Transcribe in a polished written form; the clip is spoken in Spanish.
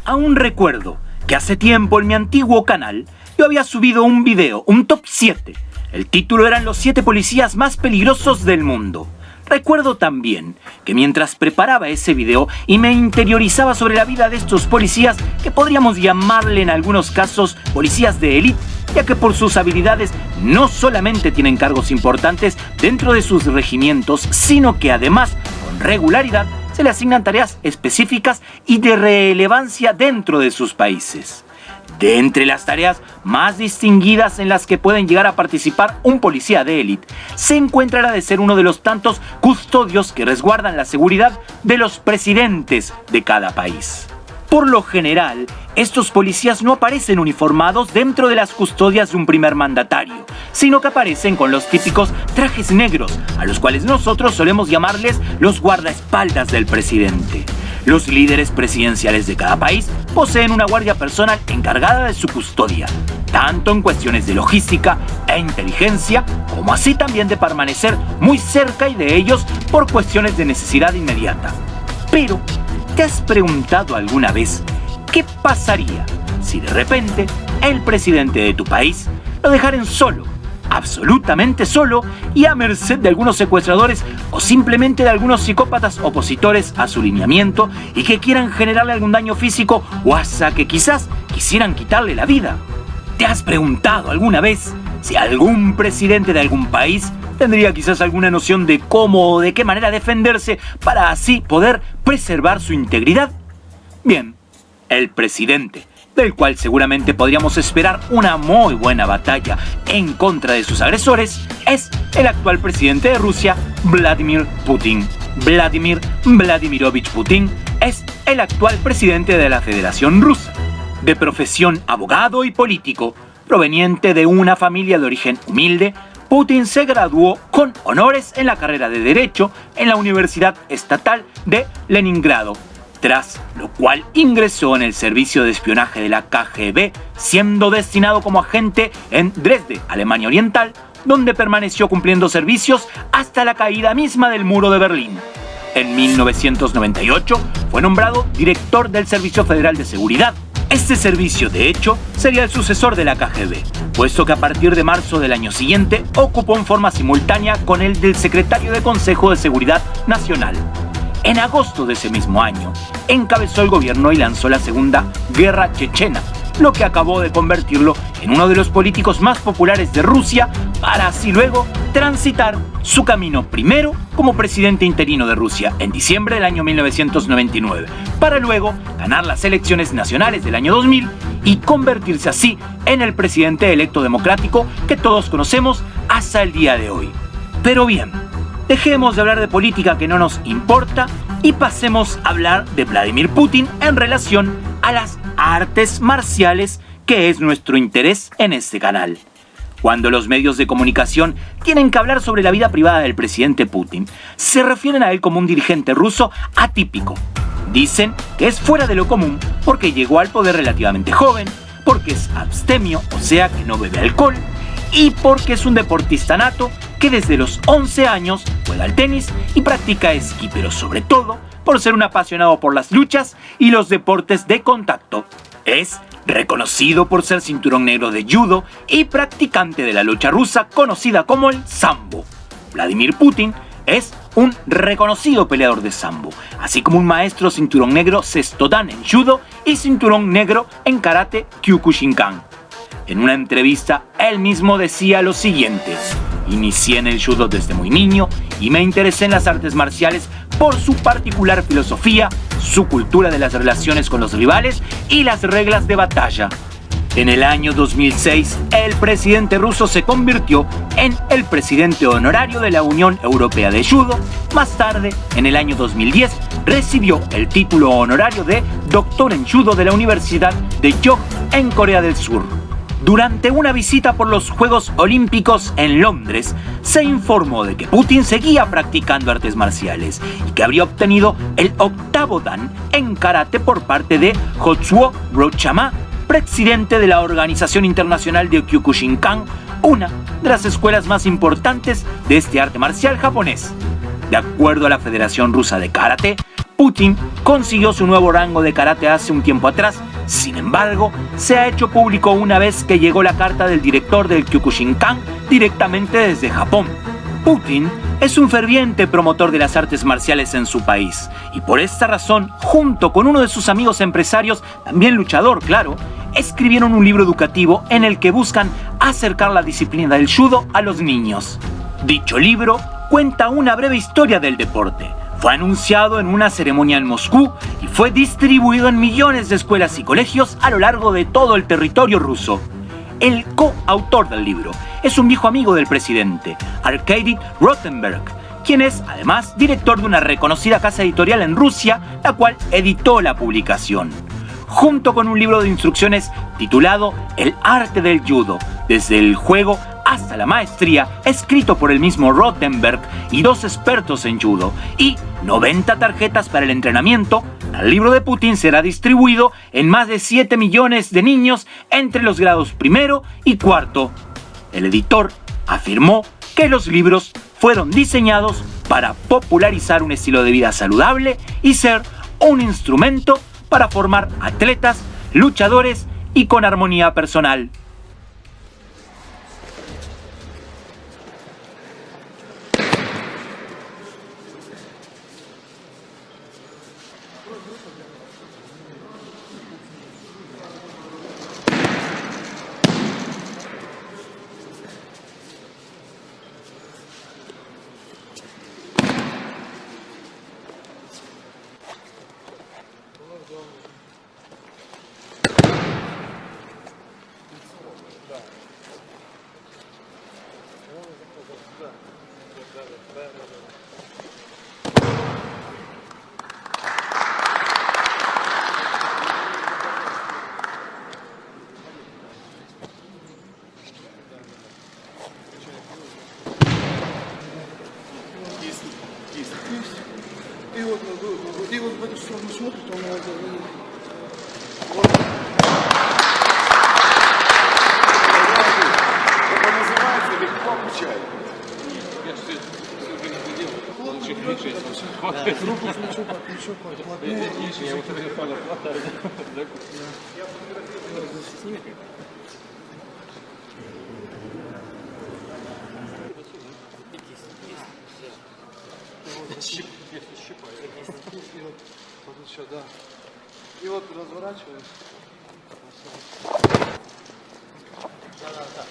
Aún recuerdo que hace tiempo en mi antiguo canal yo había subido un video, un top 7. El título eran los 7 policías más peligrosos del mundo. Recuerdo también que mientras preparaba ese video y me interiorizaba sobre la vida de estos policías, que podríamos llamarle en algunos casos policías de élite, ya que por sus habilidades no solamente tienen cargos importantes dentro de sus regimientos, sino que además, con regularidad, se le asignan tareas específicas y de relevancia dentro de sus países. De entre las tareas más distinguidas en las que pueden llegar a participar un policía de élite, se encuentra la de ser uno de los tantos custodios que resguardan la seguridad de los presidentes de cada país. Por lo general, estos policías no aparecen uniformados dentro de las custodias de un primer mandatario, sino que aparecen con los típicos trajes negros, a los cuales nosotros solemos llamarles los guardaespaldas del presidente. Los líderes presidenciales de cada país poseen una guardia personal encargada de su custodia, tanto en cuestiones de logística e inteligencia, como así también de permanecer muy cerca y de ellos por cuestiones de necesidad inmediata. Pero, ¿te has preguntado alguna vez qué pasaría si de repente el presidente de tu país lo dejaran solo, absolutamente solo y a merced de algunos secuestradores o simplemente de algunos psicópatas opositores a su lineamiento y que quieran generarle algún daño físico o hasta que quizás quisieran quitarle la vida? ¿Te has preguntado alguna vez si algún presidente de algún país tendría quizás alguna noción de cómo o de qué manera defenderse para así poder preservar su integridad? Bien, el presidente, del cual seguramente podríamos esperar una muy buena batalla en contra de sus agresores, es el actual presidente de Rusia, Vladimir Putin. Vladimir Vladimirovich Putin es el actual presidente de la Federación Rusa. De profesión abogado y político, proveniente de una familia de origen humilde, Putin se graduó con honores en la carrera de Derecho en la Universidad Estatal de Leningrado, tras lo cual ingresó en el servicio de espionaje de la KGB, siendo destinado como agente en Dresde, Alemania Oriental, donde permaneció cumpliendo servicios hasta la caída misma del muro de Berlín. En 1998 fue nombrado director del Servicio Federal de Seguridad. Este servicio, de hecho, sería el sucesor de la KGB, puesto que a partir de marzo del año siguiente ocupó en forma simultánea con el del secretario de Consejo de Seguridad Nacional. En agosto de ese mismo año, encabezó el gobierno y lanzó la Segunda Guerra Chechena, lo que acabó de convertirlo en uno de los políticos más populares de Rusia, para así luego transitar su camino primero como presidente interino de Rusia en diciembre del año 1999, para luego ganar las elecciones nacionales del año 2000 y convertirse así en el presidente electo democrático que todos conocemos hasta el día de hoy. Pero bien, dejemos de hablar de política que no nos importa y pasemos a hablar de Vladimir Putin en relación a las artes marciales, que es nuestro interés en este canal. Cuando los medios de comunicación tienen que hablar sobre la vida privada del presidente Putin, se refieren a él como un dirigente ruso atípico. Dicen que es fuera de lo común porque llegó al poder relativamente joven, porque es abstemio, o sea que no bebe alcohol, y porque es un deportista nato que desde los 11 años juega al tenis y practica esquí, pero sobre todo por ser un apasionado por las luchas y los deportes de contacto. Es reconocido por ser cinturón negro de judo y practicante de la lucha rusa conocida como el sambo. Vladimir Putin es un reconocido peleador de sambo, así como un maestro cinturón negro sexto dan en judo y cinturón negro en karate Kyokushinkan. En una entrevista, él mismo decía lo siguiente: inicié en el judo desde muy niño y me interesé en las artes marciales por su particular filosofía, su cultura de las relaciones con los rivales y las reglas de batalla. En el año 2006, el presidente ruso se convirtió en el presidente honorario de la Unión Europea de Judo. Más tarde, en el año 2010, recibió el título honorario de doctor en judo de la Universidad de Jeonju en Corea del Sur. Durante una visita por los Juegos Olímpicos en Londres, se informó de que Putin seguía practicando artes marciales y que habría obtenido el 8º dan en karate por parte de Jotsuo Rochama, presidente de la Organización Internacional de Kyokushinkan, una de las escuelas más importantes de este arte marcial japonés. De acuerdo a la Federación Rusa de Karate, Putin consiguió su nuevo rango de karate hace un tiempo atrás. Sin embargo, se ha hecho público una vez que llegó la carta del director del Kyokushinkan directamente desde Japón. Putin es un ferviente promotor de las artes marciales en su país y por esta razón, junto con uno de sus amigos empresarios, también luchador, claro, escribieron un libro educativo en el que buscan acercar la disciplina del judo a los niños. Dicho libro cuenta una breve historia del deporte. Fue anunciado en una ceremonia en Moscú y fue distribuido en millones de escuelas y colegios a lo largo de todo el territorio ruso. El coautor del libro es un viejo amigo del presidente, Arkady Rotenberg, quien es además director de una reconocida casa editorial en Rusia, la cual editó la publicación, junto con un libro de instrucciones titulado El arte del judo, desde el juego hasta la maestría, escrito por el mismo Rotenberg y 2 expertos en judo, y 90 tarjetas para el entrenamiento. El libro de Putin será distribuido en más de 7 millones de niños entre los grados 1 y 4. El editor afirmó que los libros fueron diseñados para popularizar un estilo de vida saludable y ser un instrumento para formar atletas, luchadores y con armonía personal. И вот в эту сторону смотрит, он его говорит. Это называется легко обучать. Я все уже не делал. Лучше плечо. Руку плечо по плечу, плотнее. Я вот это хватаю. Сними. И вот еще, да. И вот разворачиваюсь. Да.